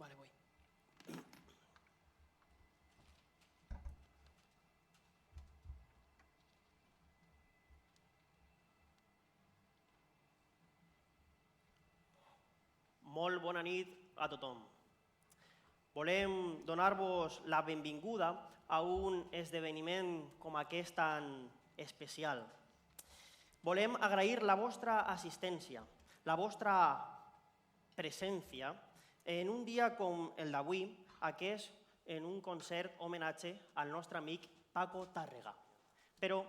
Vale, voy. Molt bona nit a tothom. Volem donar-vos la benvinguda a un esdeveniment com aquest tan especial. Volem agrair la vostra assistència, la vostra presència en un dia com el d'avui, aquest en un concert homenatge al nostre amic Paco Tàrrega. Però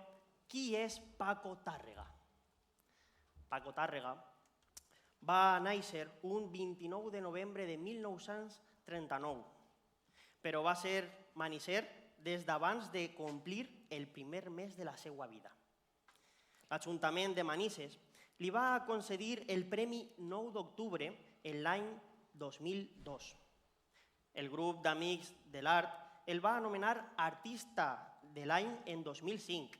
qui és Paco Tàrrega? Paco Tàrrega va néixer un 29 de novembre de 1939, però va ser manisser des d'abans de complir el primer mes de la seva vida. L'Ajuntament de Manises li va concedir el Premi 9 d'Octubre en l'any 2002. El grup d'Amics de l'Art el va anomenar Artista de l'any en 2005.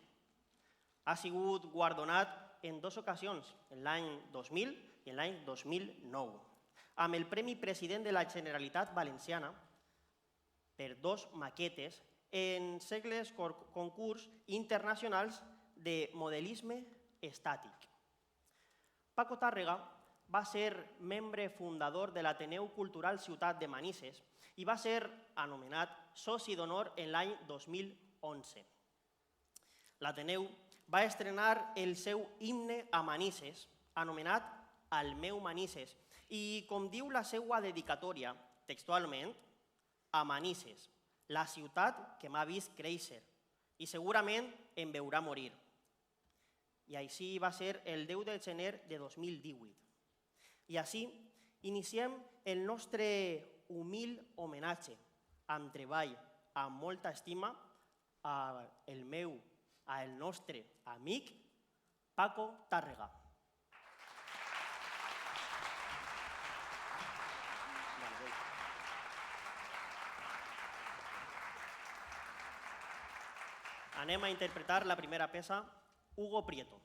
Ha sigut guardonat en dues ocasions, en l'any 2000 i en l'any 2009, amb el Premi President de la Generalitat Valenciana per 2 maquetes en segles concurs internacionals de modelisme estàtic. Paco Tàrrega va ser membre fundador de l'Ateneu Cultural Ciutat de Manises i va ser anomenat soci d'honor en l'any 2011. L'Ateneu va estrenar el seu himne a Manises, anomenat El meu Manises, i com diu la seva dedicatòria, textualment, a Manises, la ciutat que m'ha vist créixer i segurament em veurà morir. I així va ser el 10 de gener de 2018. I així iniciem el nostre humil homenatge, amb treball, amb molta estima, al nostre amic Paco Tàrrega. Anem a interpretar la primera peça, Hugo Prieto.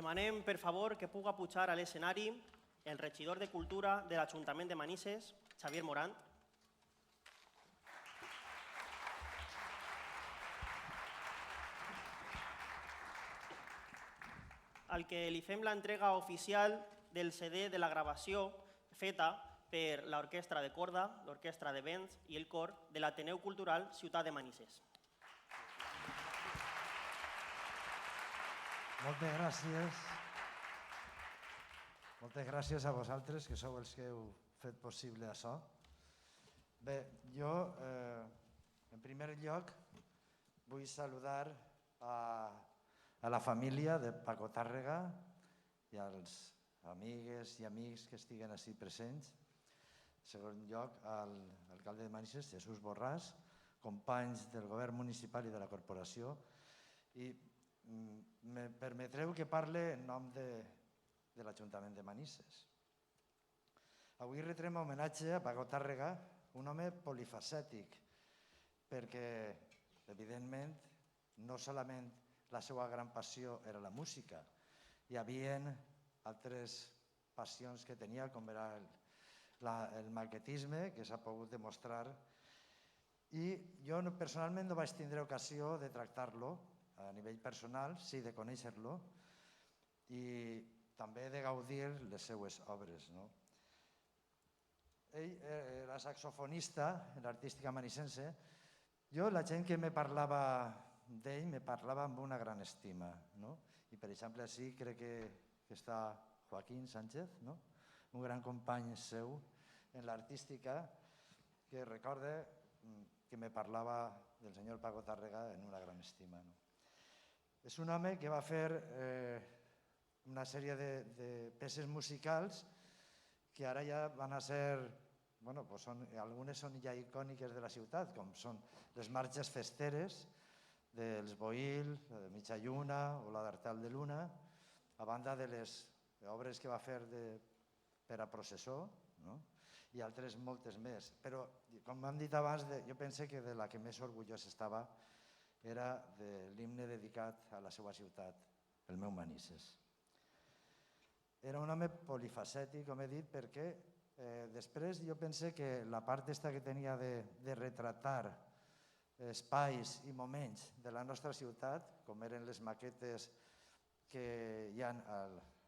Demanem, per favor, que puga pujar a l'escenari el regidor de Cultura de l'Ajuntament de Manises, Xavier Morant. Al que li fem l'entrega oficial del CD de la gravació feta per l'Orquestra de Corda, l'Orquestra de Vents i el Cor de l'Ateneu Cultural Ciutat de Manises. Moltes gràcies. Moltes gràcies a vosaltres, que sou els que heu fet possible això. Bé, jo, en primer lloc, vull saludar a la família de Paco Tàrrega i als amigues i amics que estiguen així presents. En segon lloc, a l'alcalde de Manises, Jesús Borràs, companys del govern municipal i de la corporació, i me permetreu que parle en nom de l'Ajuntament de Manises. Avui retrem homenatge a Paco Tàrrega, un home polifacètic, perquè, evidentment, no solament la seva gran passió era la música, hi havia altres passions que tenia, com era el maquetisme, que s'ha pogut demostrar, i jo personalment no vaig tindre ocasió de tractar-lo a nivell personal, sí de conèixer-lo, i també de gaudir les seues obres. Ell era saxofonista en l'artística manisense. Jo, la gent que me parlava d'ell, me parlava amb una gran estima. I, per exemple, així crec que està Joaquín Sánchez, un gran company seu en l'artística, que recorda que me parlava del senyor Paco Tàrrega en una gran estima. És un home que va fer una sèrie de peces musicals que ara ja van a ser, algunes són ja icòniques de la ciutat, com són les marxes festeres dels Boïl, la de Mitja Lluna o la d'Artal de Luna, a banda de les obres que va fer per a processó i altres moltes més. Però, com hem dit abans, jo penso que de la que més orgullós estava era de l'himne dedicat a la seva ciutat, el meu Manises. Era un home polifacètic, com he dit, perquè després jo penso que la part que tenia de retratar espais i moments de la nostra ciutat, com eren les maquetes que hi ha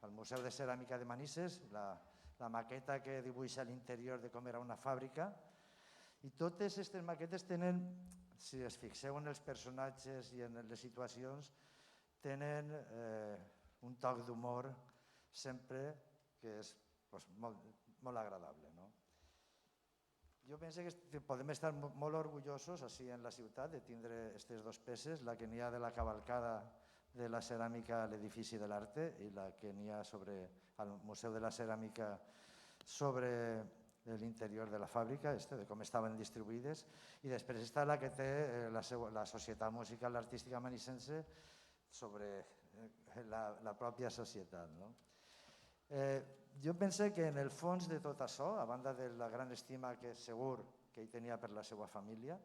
al Museu de Ceràmica de Manises, la maqueta que dibuixa a l'interior de com era una fàbrica, i totes aquestes maquetes tenen, si es fixeu en els personatges i en les situacions, tenen un toc d'humor sempre que és molt agradable. Jo penso que podem estar molt orgullosos així en la ciutat de tindre aquestes dues peces, la que n'hi ha de la cavalcada de la ceràmica a l'edifici de l'Arte i la que n'hi ha al Museu de la Ceràmica sobre l'interior de la fàbrica, de com estaven distribuïdes, i després està la que té la Societat Musical Artística Manisense sobre la pròpia societat. Jo penso que en el fons de tot això, a banda de la gran estima que segur que ell tenia per la seva família,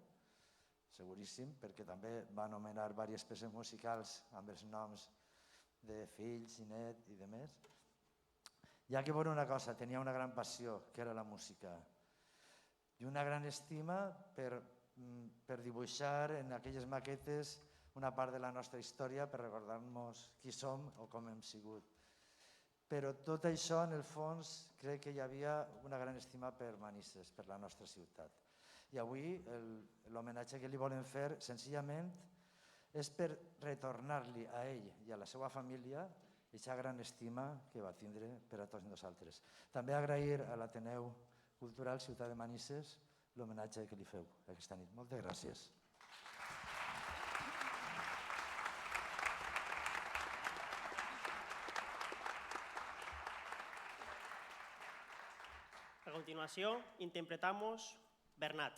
seguríssim, perquè també va anomenar diverses peces musicals amb els noms de fills i net i de més, hi ha que veure una cosa, tenia una gran passió, que era la música, i una gran estima per dibuixar en aquelles maquetes una part de la nostra història, per recordar-nos qui som o com hem sigut. Però tot això, en el fons, crec que hi havia una gran estima per Manises, per la nostra ciutat. I avui l'homenatge que li volem fer, senzillament, és per retornar-li a ell i a la seva família aquesta gran estima que va tindre per a tots nosaltres. També agrair a l'Ateneu Cultural Ciutat de Manises l'homenatge que li feu aquesta nit. Moltes gràcies. A continuación, interpretamos Bernat.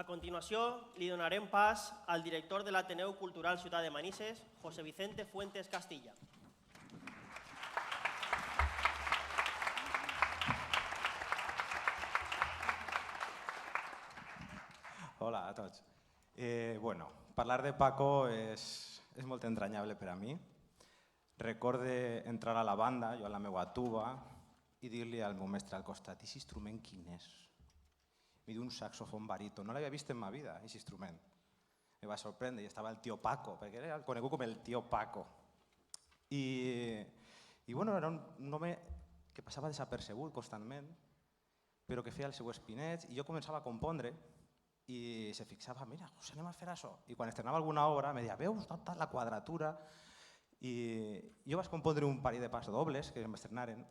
continuació, li donarem pas al director de l'Ateneu Cultural Ciutat de Manises, José Vicente Fuentes Castilla. Hola a tots. Bueno, parlar de Paco és molt entranyable per a mi. Recorde entrar a la banda, jo a la meva tuba, i dir-li al meu mestre al costat, «Ix instrument quin és?» Mi diu un saxofon baríton. No l'havia vist en ma vida, ix instrument. Me va sorprendre i estava el tio Paco, perquè era conegut com el tio Paco. I bueno, era un home que passava desapercebut constantment, però que feia els seus espinets, i jo començava a compondre i se fixava, mira, José, anem a fer això. I quan estrenava alguna obra me deia, veus, tota la quadratura. I jo vaig compondre un parell de passodobles que m'estrenaren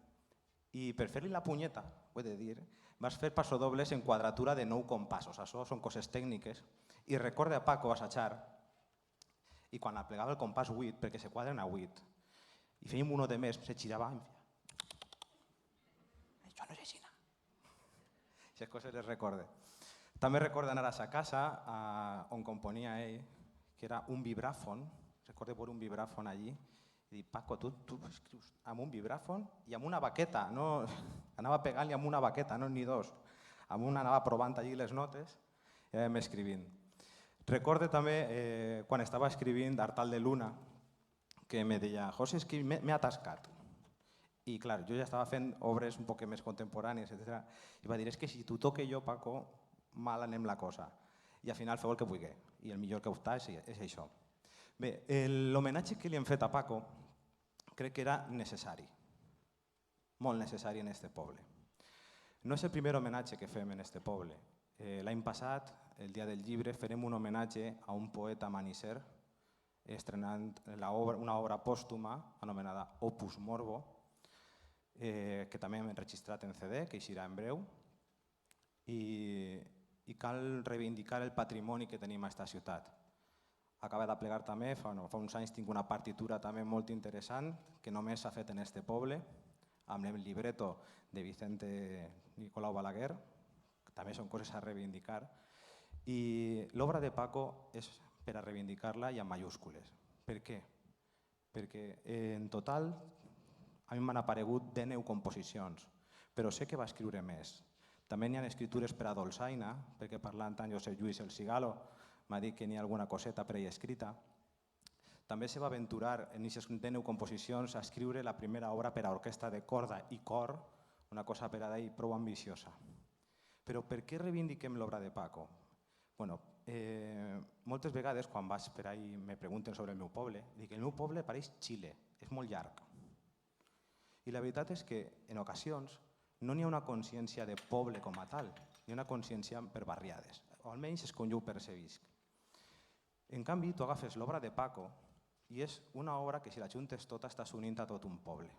i per fer-li la punyeta, ho he de dir, vaig fer passodobles en quadratura de 9 compassos. Això són coses tècniques. I recorde a Paco assajar i quan aplegava el compàs 8, perquè se quadren a 8, i fèiem uno de més, se girava i em feia, això no és així. Aquestes coses les recorde. També recordo anar a sa casa on componia ell, que era un vibràfon. Recordo veure un vibràfon allí i dir, Paco, tu escrius amb un vibràfon i amb una baqueta. No, anava pegant-li amb una baqueta, no ni dos. Amb una anava provant allí les notes i anàvem escrivint. Recordo també quan estava escrivint d'Artal de Luna, que me deia, José, és que m'he atascat. I clar, jo ja estava fent obres un poc més contemporànies, etc. I va dir, és que si t'ho toque jo, Paco, mal anem la cosa. I al final feu el que vulgui. I el millor que optar és això. Bé, l'homenatge que li hem fet a Paco crec que era necessari. Molt necessari en este poble. No és el primer homenatge que fem en este poble. L'any passat, el dia del llibre, farem un homenatge a un poeta manisser estrenant una obra pòstuma anomenada Opus Morbo, que també hem enregistrat en CD, que eixirà en breu. I cal reivindicar el patrimoni que tenim a aquesta ciutat. Acaba de plegar també, fa uns anys tinc una partitura també molt interessant que només s'ha fet en este poble, amb el libreto de Vicente Nicolau Balaguer, que també són coses a reivindicar. I l'obra de Paco és per a reivindicar-la i amb mayúscules. Per què? Perquè en total a mi m'han aparegut 19 composicions, però sé que va escriure més. També n'hi ha escritures per a dolçaina, perquè parlant amb Josep Lluís El Cigalo m'ha dit que n'hi ha alguna coseta preescrita. També se va aventurar en aquestes 19 composicions a escriure la primera obra per a orquestra de corda i cor, una cosa per a ell prou ambiciosa. Però per què reivindiquem l'obra de Paco? Bueno, moltes vegades quan vaig per ahí i me pregunten sobre el meu poble, dic que el meu poble pareix Xile, és molt llarg. I la veritat és que en ocasions no n'hi ha una consciència de poble com a tal, hi ha una consciència per barriades, o almenys és com jo ho percebisc. En canvi, tu agafes l'obra de Paco i és una obra que si la juntes tota estàs unint a tot un poble,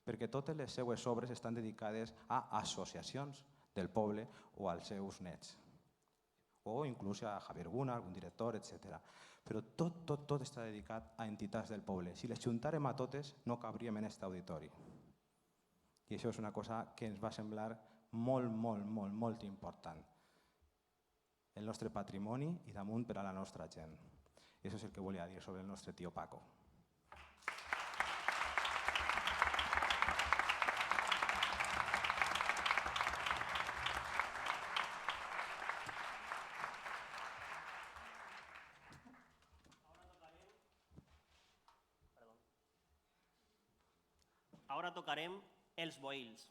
perquè totes les seues obres estan dedicades a associacions del poble o als seus nets, o inclús a Javier Guna, algun director, etc. Però tot està dedicat a entitats del poble. Si les juntàrem a totes no cabríem en aquest auditori. I això és una cosa que ens va semblar molt important. El nostre patrimoni i damunt per a la nostra gent. I això és el que volia dir sobre el nostre tio Paco. Ara tocarem els boïls.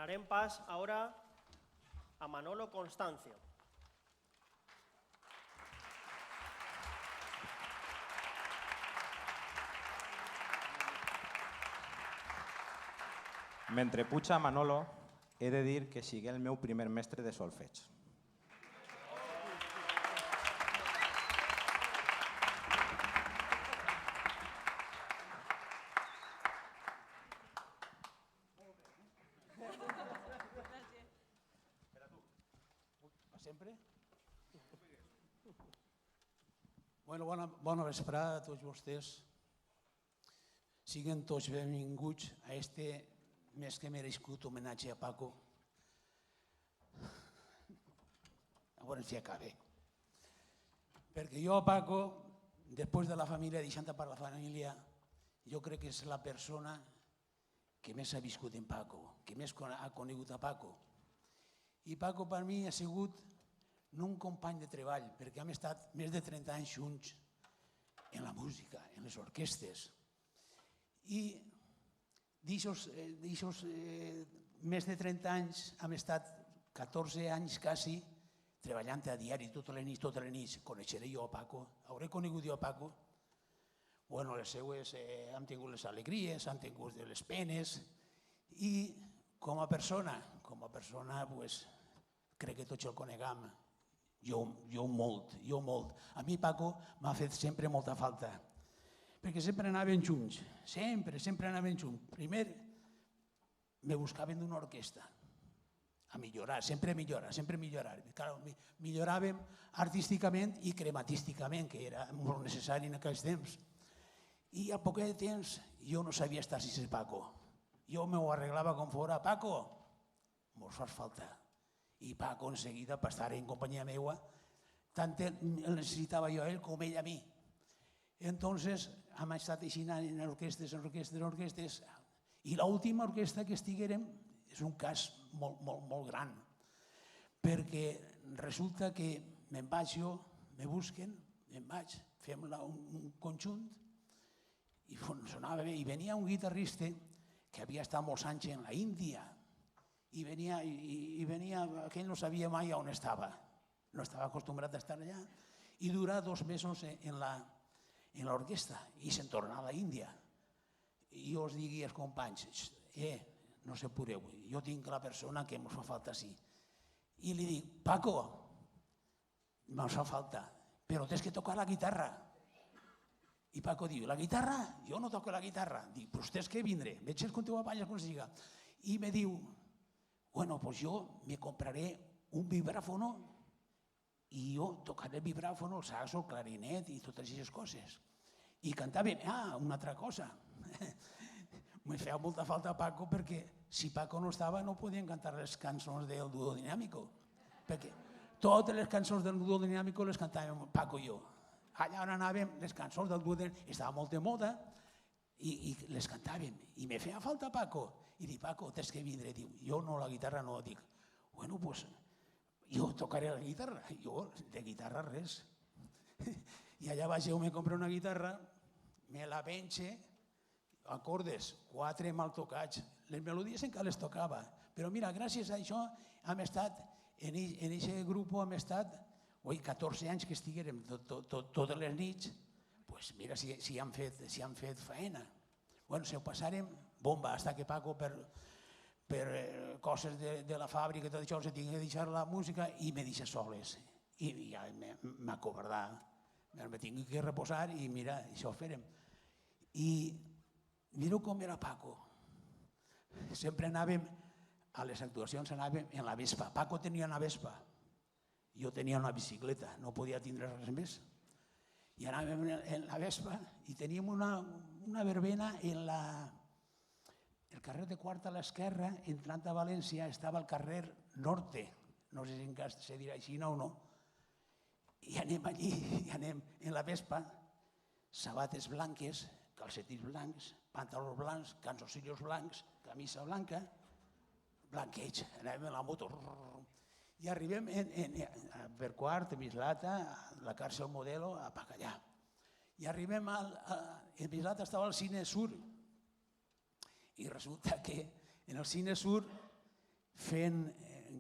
Donarem pas ahora a Manolo Constancio. Mentre puja Manolo, he de dir que sigui el meu primer mestre de solfeig. Sempre? Bueno, bona vesprada a tots vostès. Siguen tots benvinguts a este més que merescut homenatge a Paco. A veure si acaba. Perquè jo a Paco, després de la família, deixant per la família, jo crec que és la persona que més ha viscut en Paco, que més ha conegut a Paco. I Paco per mi ha sigut no un company de treball, perquè hem estat més de 30 anys junts en la música, en les orquestes. I d'aixòs més de 30 anys hem estat 14 anys quasi treballant a diari, totes les nits. Coneixeré jo a Paco, hauré conegut jo a Paco. Bueno, les seues hem tingut les alegries, hem tingut les penes i com a persona, crec que tots el coneguem. Jo molt. A mi Paco m'ha fet sempre molta falta, perquè sempre anaven junts, sempre anaven junts. Primer me buscaven d'una orquestra, a millorar, sempre millorar. Milloràvem artísticament i crematísticament, que era molt necessari en aquells temps. I al poc de temps jo no sabia estar sense Paco. Jo m'ho arreglava com fora. Paco, mos fas falta. I Paco en seguida, per estar en companyia meua, tant el necessitava jo a ell com ell a mi. Entonces hem estat així en orquestes. I l'última orquestra que estiguérem és un cas molt gran, perquè resulta que me'n vaig jo, me busquen, me'n vaig, fem un conjunt i sonava bé. I venia un guitarrista que havia estat molts anys en la Índia i venia, aquell no sabia mai on estava, no estava acostumbrat a estar allà, i durà 2 mesos en l'orquestra i se'n torna a la Índia. I jo us digui als companys, no s'apureu, jo tinc la persona que ens fa falta així. I li dic, Paco, me'n fa falta, però tens que tocar la guitarra. I Paco diu, la guitarra? Jo no toco la guitarra. Dic, però tens que vindre, veig el teu apanya com siga. I me diu, bueno, pues yo me compraré un vibráfono i jo tocaré el vibráfono, el saxo, el clarinet i totes aquestes coses. I cantàvem, una altra cosa. Me feia molta falta Paco perquè si Paco no estava no podien cantar les cançons del Duo Dinámico. Perquè totes les cançons del Duo Dinámico les cantàvem Paco i jo. Allà on anàvem, les cançons del Duo Dinámico, estava molt de moda i les cantàvem. I me feia falta Paco. I dic, Paco, tens que vindre. Diu, jo no, la guitarra no. Dic, bueno, pues jo tocaré la guitarra. Jo, de guitarra, res. I allà vaig, jo me compré una guitarra, me la penxe, acordes, 4 mal tocats. Les melodies encara les tocava. Però mira, gràcies a això hem estat, en aquest grup hem estat, 14 anys que estiguérem totes les nits, doncs mira si han fet faena. Bueno, si ho passàrem, bomba, hasta que Paco per coses de la fàbrica i tot això se tingué de deixar la música i me deixa soles. I ja m'ha covardat. Me tinc que reposar i mira, això ho farem. I miro com era Paco. Sempre anàvem, a les actuacions anàvem en la Vespa. Paco tenia una Vespa. Jo tenia una bicicleta, no podia tindre res més. I anàvem en la Vespa i teníem una verbena en el carrer de Quarta a l'esquerra, entrant a València, estava el carrer Norte, no sé si encara se dirà així o no, i anem allí, i anem en la Vespa, sabates blanques, calcetins blancs, pantalons blancs, calzoncillos blancs, camisa blanca, blanqueig, anàvem en la moto, i arribem per Quart, Mislata, la càrcel Modelo, a Pacallà. I arribem en Mislata estava el Cine Sur, i resulta que en el Cine Sur fent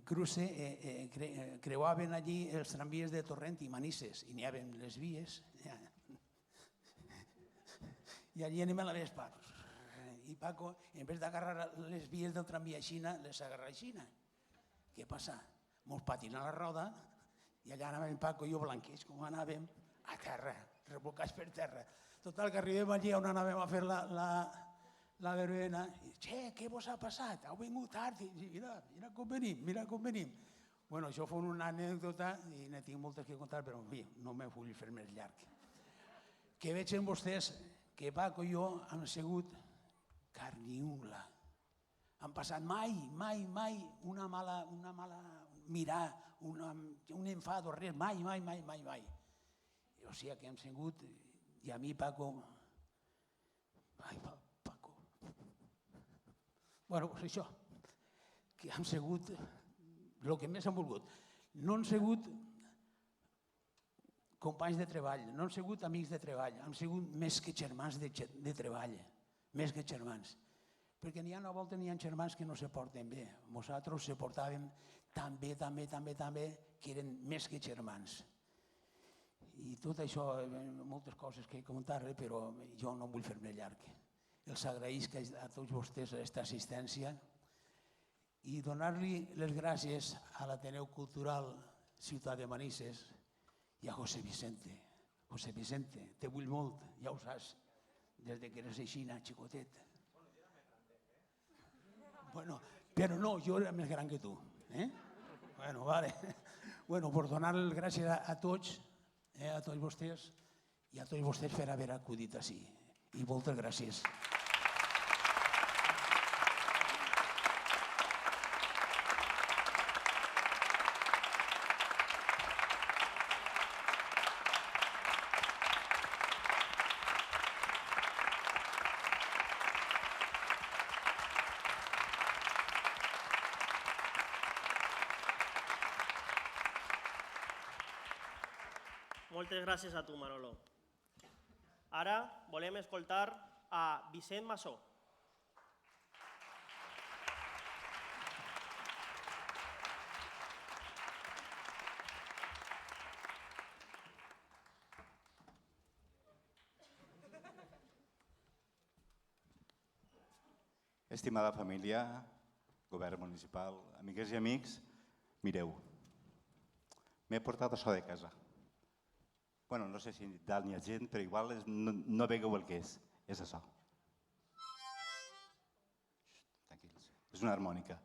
cruce, creuaven allí els tramvies de Torrent i Manises, i n'hi havia les vies, i allí anem a la Vespa. I Paco, en vez d'agarrar les vies del tramvia aixina, les agarra aixina. Què passa? Mos patina la roda, i allà anàvem Paco i jo blanquets, com anàvem, a terra, rebolcats per terra. Total, que arribem allí on anàvem a fer la verbena, i què vos ha passat? Heu vingut tard, i mira com venim. Bueno, això fou una anècdota, i ne tinc moltes que contar, però en fi, no me vull fer més llarg. Que veig en vostès que Paco i jo hem sigut carn i ungla. Han passat mai una mala mirar, un enfado, res, mai. O sigui que hem sigut, i a mi Paco, bueno, pues això, que hem sigut el que més hem volgut. No hem sigut companys de treball, no hem sigut amics de treball, hem sigut més que germans de treball, més que germans. Perquè n'hi ha una volta, n'hi ha germans que no se porten bé. Nosaltres se portàvem tan bé, que eren més que germans. I tot això, moltes coses que comentar, però jo no vull fer-me llarg. Els agraïsc a tots vostès aquesta assistència i donar-li les gràcies a l'Ateneu Cultural Ciutat de Manises i a José Vicente. José Vicente, te vull molt, ja ho saps, des que eres aixina, xicotet. Bueno, però no, jo era més gran que tu. Bueno, vale. Bueno, per donar les gràcies a tots vostès i a tots vostès per haver acudit així. I moltes gràcies. Moltes gràcies a tu, Manolo. Ara volem escoltar a Vicent Massó. Estimada família, govern municipal, amigues i amics, mireu, m'he portat això de casa. Bueno, no sé si dalt n'hi ha gent, però igual no vegueu el que és. És això. Tranquils. És una harmònica.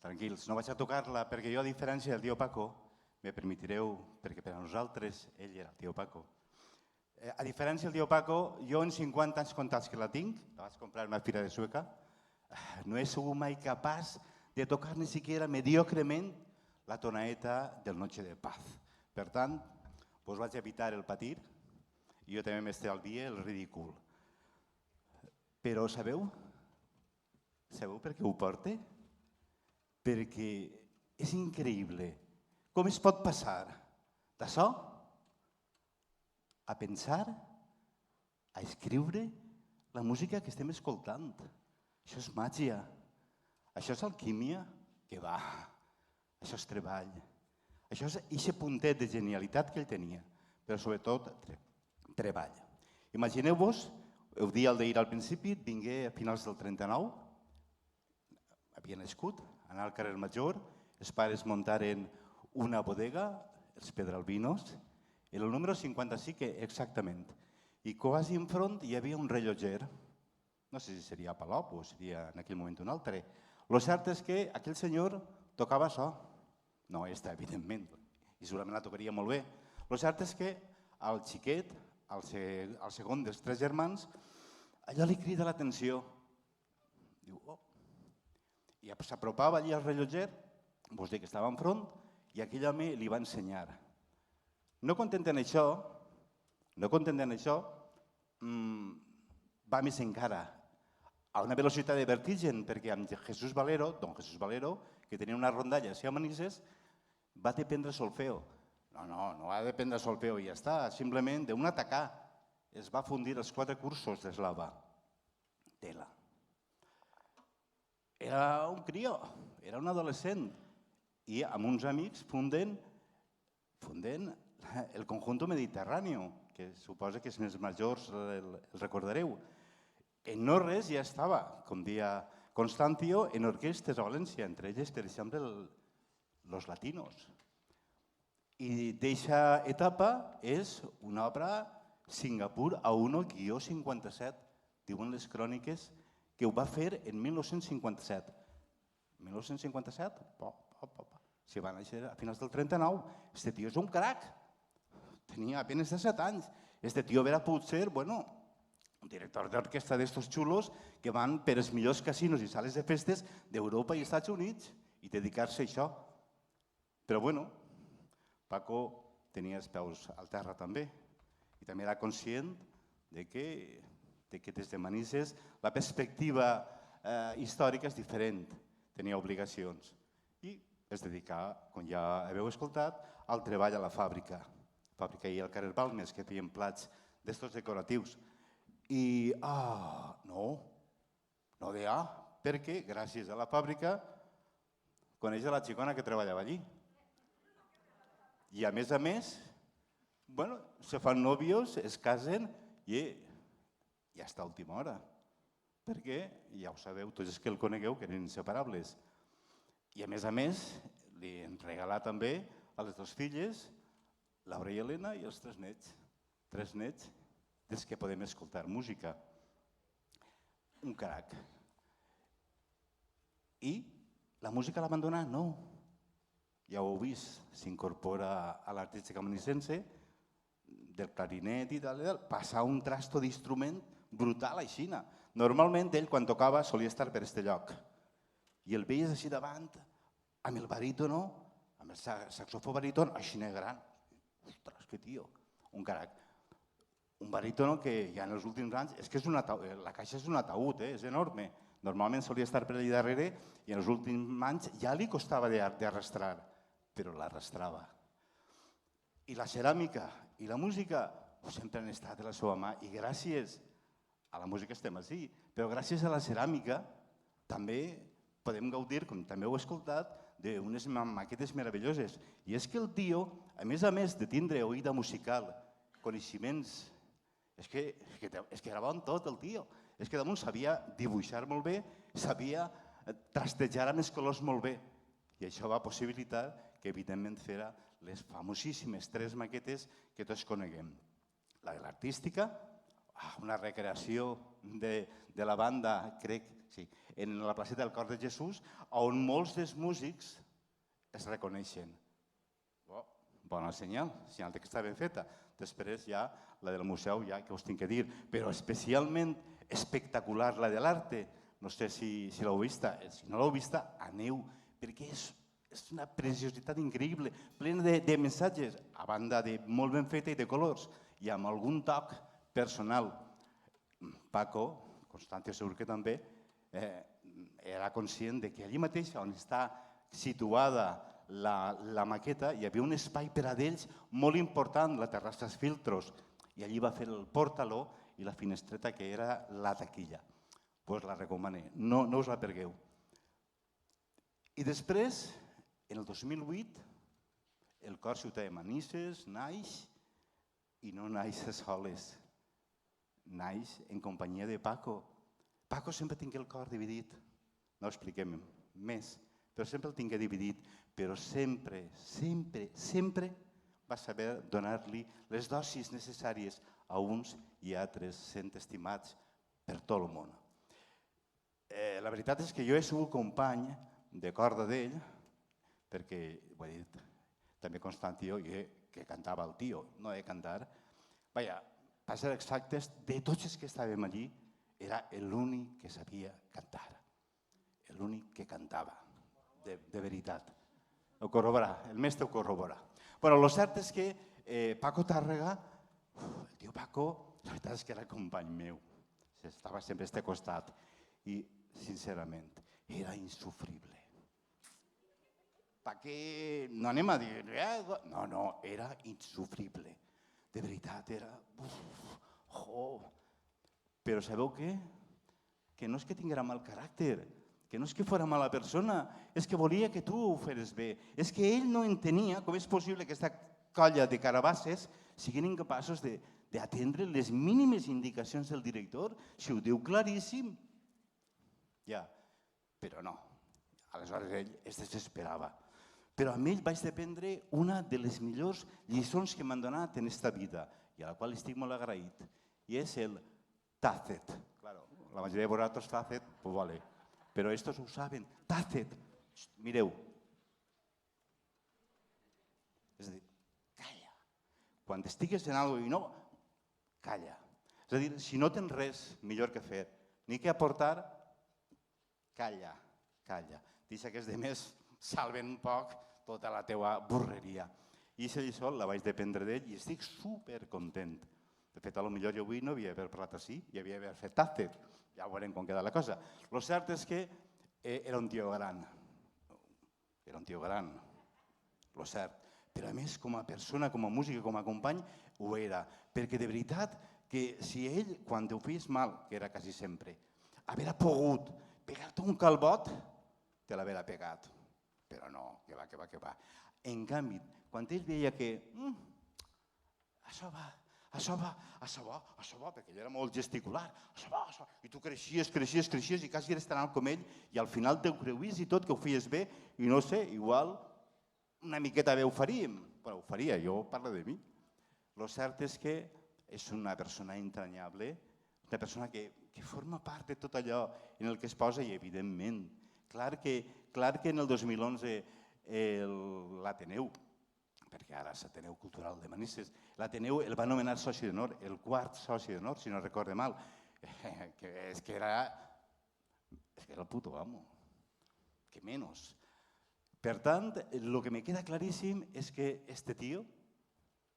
Tranquils. No vaig a tocar-la perquè jo, a diferència del tio Paco, me permetireu, perquè per a nosaltres ell era el tio Paco. A diferència del tio Paco, jo en 50 anys comptats que la tinc, la vaig comprar en una fira de Sueca, no he sigut mai capaç de tocar ni siquiera mediocrement la tonaeta del Noche de Paz. Per tant, us vaig evitar el patir i jo també m'estalvia el ridícul. Però sabeu? Sabeu per què ho porte? Perquè és increïble. Com es pot passar d'això a pensar, a escriure la música que estem escoltant? Això és màgia. Això és alquímia? Que va. Això és treball. Això és aquest puntet de genialitat que ell tenia, però sobretot treball. Imagineu-vos, ho dia el d'ahir al principi, vingué a finals del 39, havia nascut, anar al carrer Major, els pares muntaren una bodega, els Pedralbinos, el número 55 exactament, i quasi enfront hi havia un rellotger, no sé si seria Palop o seria en aquell moment un altre. Lo cert és que aquell senyor tocava això. No està, evidentment, i segurament la tocaria molt bé. El cert és que al xiquet, al segon dels tres germans, allò li crida l'atenció. Diu, oh. I s'apropava allí al rellotger, vos dic que estava enfront, i aquell home li va ensenyar. No content en això, va més encara, a una velocitat de vertigen, perquè amb Jesús Valero, don Jesús Valero, que tenia una rondalla a Manises, va aprendre solfeo. No va aprendre solfeo i ja està. Simplement d'un atacar es va fundir els 4 cursos d'eslava. Tela. era un crió, era un adolescent, i amb uns amics funden el Conjunto Mediterráneo, que suposa que els més majors el recordareu. En no res ja estava, com dia Constantio, en orquestes a València, entre elles, per exemple, Los Latinos. I d'aquesta etapa és una obra Singapur a 1-57, diuen les cròniques, que ho va fer en 1957. 1957? Si va néixer a finals del 39. Este tio és un crac. Tenia apenas 17 anys. Este tio era potser, bueno, un director d'orquestra d'estos xulos que van per els millors casinos i sales de festes d'Europa i Estats Units i dedicar-se a això. Però bueno, Paco tenia els peus al terra també i també era conscient de que des de Manises la perspectiva històrica és diferent, tenia obligacions i es dedicà, com ja haveu escoltat, al treball a la fàbrica. La fàbrica i al carrer Balmes, que feien plats d'estos decoratius. I, no de perquè gràcies a la fàbrica coneix la xicona que treballava allí. I a més, se fan nòvios, es casen i hasta última hora. Perquè, ja ho sabeu, tots els que el conegueu, que eren inseparables. I a més, li han regalat també a les dues filles, Laura i Helena, i els 3 nets. 3 nets des que podem escoltar música. Un crac. I la música l'abandona? No. Ja ho heu vist, s'incorpora a l'artística manisense, del clarinet i tal, passar un trasto d'instrument brutal així. Normalment ell, quan tocava, solia estar per este lloc. I el veies així davant, amb el barítono, amb el saxofó baríton, així gran. Ostres, que tio, un crac. Un barítono que ja en els últims anys, és que la caixa és un ataúd, és enorme. Normalment solia estar per allà darrere i en els últims anys ja li costava d'arrastrar, però l'arrastrava. I la ceràmica i la música sempre han estat a la seva mà i gràcies a la música estem així, però gràcies a la ceràmica també podem gaudir, com també heu escoltat, d'unes maquetes meravelloses. I és que el tio, a més de tindre oïda musical, coneixements, és que era bon tot el tio. És que damunt sabia dibuixar molt bé, sabia trastejar amb els colors molt bé. I això va possibilitar que, evidentment, fera les famosíssimes 3 maquetes que tots coneguem. La de l'artística, una recreació de la banda, crec, sí, en la placeta del Cor de Jesús, on molts dels músics es reconeixen. Bona senyal, senyal que està ben feta. Després ja la del museu, ja que us tinc que dir, però especialment espectacular la de l'arte. No sé si l'heu vista. Si no l'heu vista, aneu, perquè és una preciositat increïble, plena de missatges, a banda de molt ben feta i de colors, i amb algun toc personal. Paco, Constantio segur que també, era conscient que allí mateix on està situada la maqueta hi havia un espai per a d'ells molt important, la terrassa dels filtros, i allí va fer el pòrtalo i la finestreta que era la taquilla. Doncs la recomane, no us la pergueu. I després, en el 2008, el Cor Ciutat de Manises naix i no naix a soles, naix en companyia de Paco. Paco sempre tingué el cor dividit, no ho expliquem més, però sempre el tingué dividit, però sempre va saber donar-li les dosis necessàries a uns i altres sent estimats per tot el món. La veritat és que jo he sigut company de corda d'ell, perquè, ho he dit, també Constantio, que cantava el tio, no he de cantar. Vaja, per ser exactes, de tots els que estàvem allí, era l'únic que sabia cantar, l'únic que cantava, de veritat. Ho corroborarà, el mestre ho corroborarà. Però el cert és que Paco Tàrrega, el tio Paco, la veritat és que era company meu, estava sempre a este costat i, sincerament, era insufrible. Perquè no anem a dir... No, era insufrible. De veritat, era... Però sabeu què? Que no és que tinguera mal caràcter, que no és que fora mala persona, és que volia que tu ho feres bé. És que ell no entenia com és possible que aquesta colla de carabasses siguin incapaços d'atendre les mínimes indicacions del director, si ho diu claríssim. Ja, però no. Aleshores ell es desesperava. Però amb ell vaig aprendre una de les millors lliçons que m'han donat en esta vida, i a la qual estic molt agraït, i és el Tàcet. Claro, la majoria de vosaltres Tàcet, pues vale. Però estos ho saben. Tàcet. Mireu. És a dir, calla. Quan estigues en alguna cosa i no, calla. És a dir, si no tens res millor que fer, ni que aportar, calla, calla. Deixa que els demés salven un poc tota la teua burreria. I aquesta lliçó la vaig dependre d'ell i estic supercontent. De fet, potser jo avui no havia d'haver parlat així, i havia d'haver fet Tàcet. Ja veurem com queda la cosa. Lo cert és que era un tio gran. Era un tio gran, lo cert. Però a més, com a persona, com a músic, com a company, ho era. Perquè de veritat que si ell, quan ho feies mal, que era quasi sempre, haver pogut pegar-te un calbot, te l'haver pegat. Però no, que va. En canvi, quan ell veia que això va, perquè ell era molt gesticular, això va, i tu creixies i quasi eres tan alt com ell i al final t'ho creuis i tot, que ho feies bé i no sé, igual una miqueta bé ho faríem. Bueno, ho faria, jo parlo de mi. Lo cert és que és una persona entranyable, una persona que forma part de tot allò en el que es posa i, evidentment, clar que en el 2011 l'Ateneu, perquè ara és Ateneu Cultural de Manises, l'Ateneu el va nomenar soci d'honor, el quart soci d'honor, si no recorde mal, és que era el puto amo, que menys. Per tant, el que me queda claríssim és que este tio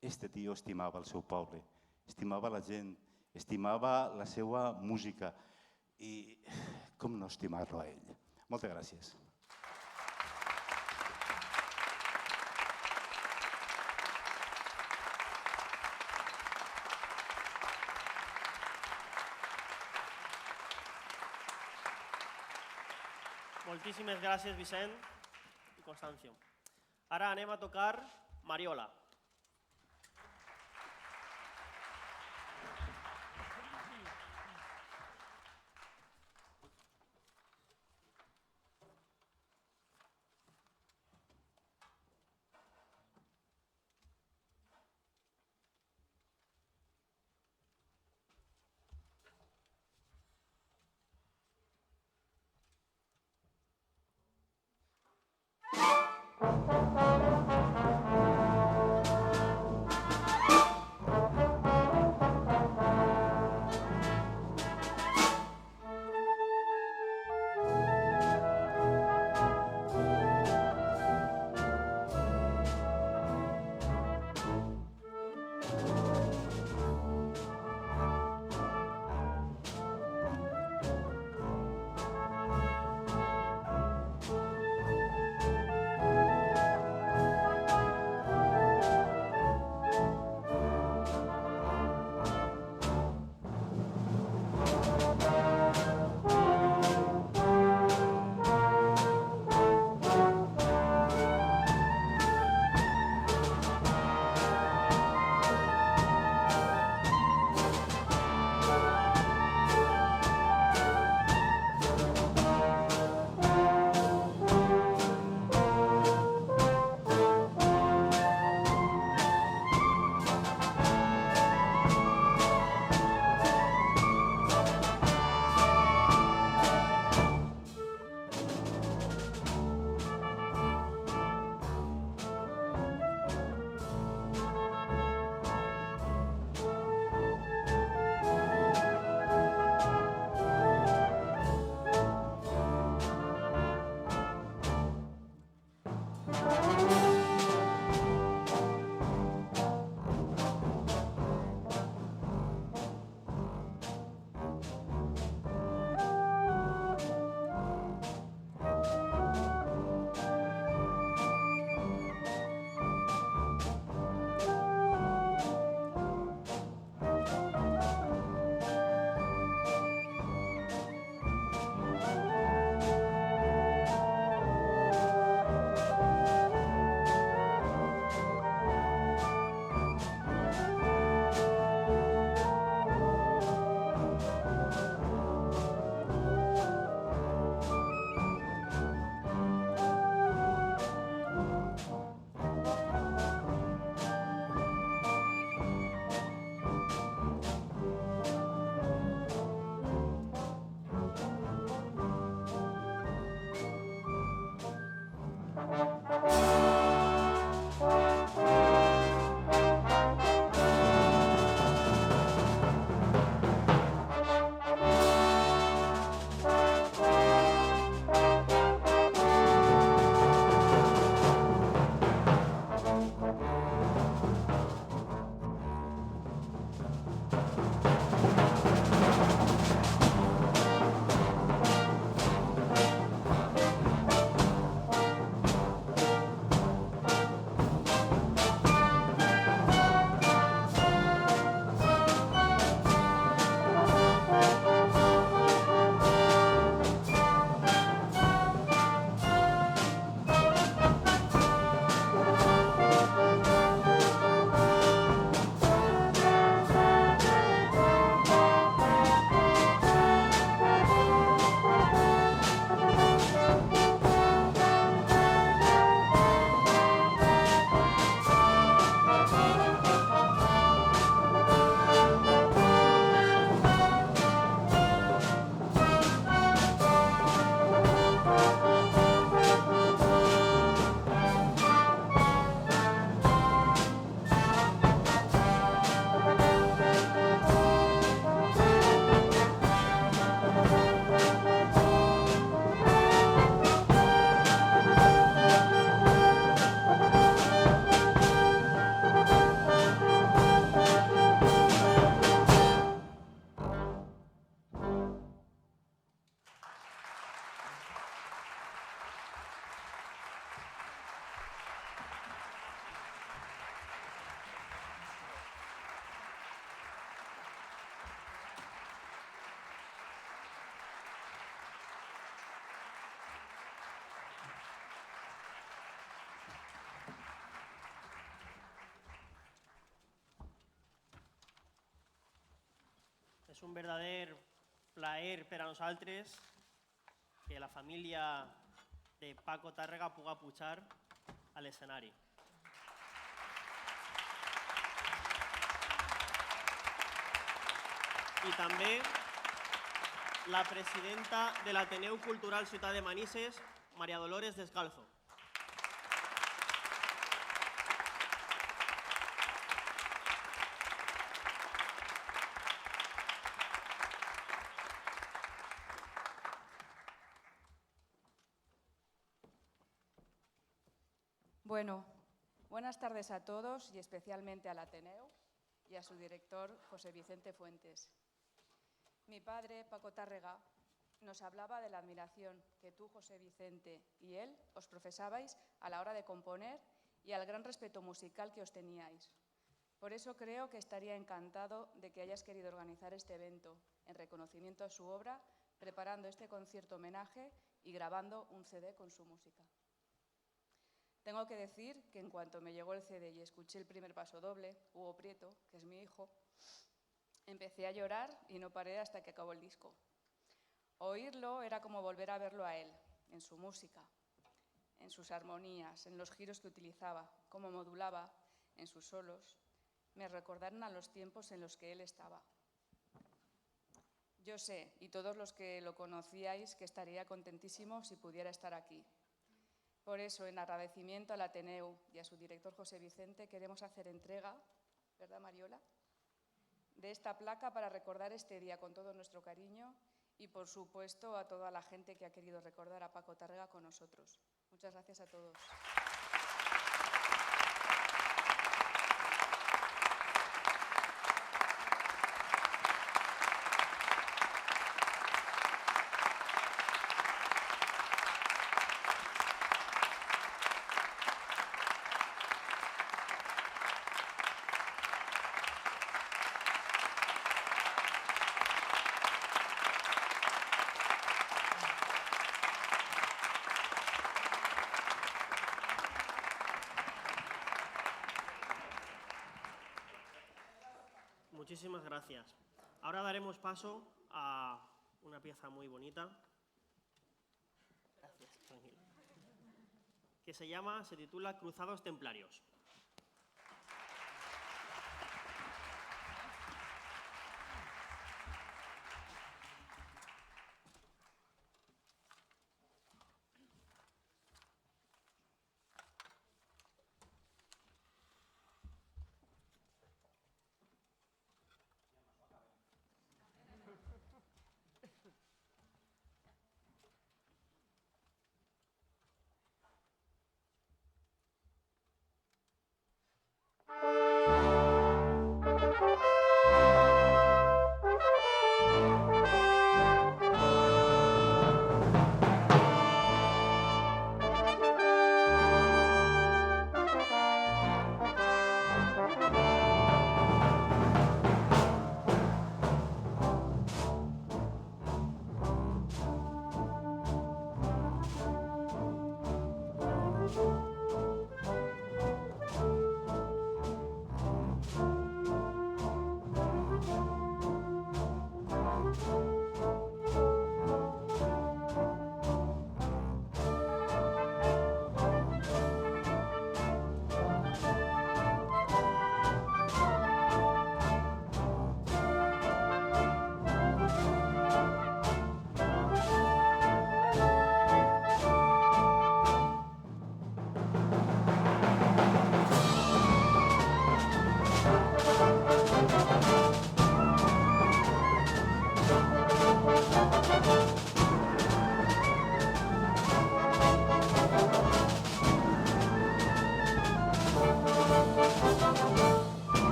estimava el seu poble, estimava la gent, estimava la seva música i com no estimar-lo a ell. Moltes gràcies. Moltíssimes gràcies, Vicent i Constancio. Ara anem a tocar Mariola. És un verdader plaer per a nosaltres que la família de Paco Tàrrega puga pujar a l'escenari. I també la presidenta de l'Ateneu Cultural Ciutat de Manises, María Dolores Descalzo. Bueno, buenas tardes a todos y especialmente al Ateneu y a su director, José Vicente Fuentes. Mi padre, Paco Tàrrega, nos hablaba de la admiración que tú, José Vicente, y él os profesabais a la hora de componer y al gran respeto musical que os teníais. Por eso creo que estaría encantado de que hayas querido organizar este evento en reconocimiento a su obra, preparando este concierto homenaje y grabando un CD con su música. Tengo que decir que en cuanto me llegó el CD y escuché el primer paso doble, Hugo Prieto, que es mi hijo, empecé a llorar y no paré hasta que acabó el disco. Oírlo era como volver a verlo a él, en su música, en sus armonías, en los giros que utilizaba, cómo modulaba, en sus solos. Me recordaron a los tiempos en los que él estaba. Yo sé, y todos los que lo conocíais, que estaría contentísimo si pudiera estar aquí. Por eso, en agradecimiento al Ateneu y a su director José Vicente, queremos hacer entrega, ¿verdad, Mariola?, de esta placa para recordar este día con todo nuestro cariño y, por supuesto, a toda la gente que ha querido recordar a Paco Tàrrega con nosotros. Muchas gracias a todos. Muchísimas gracias. Ahora daremos paso a una pieza muy bonita. Gracias, tranquilo. Que se titula Cruzados Templarios.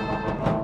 Aplausos.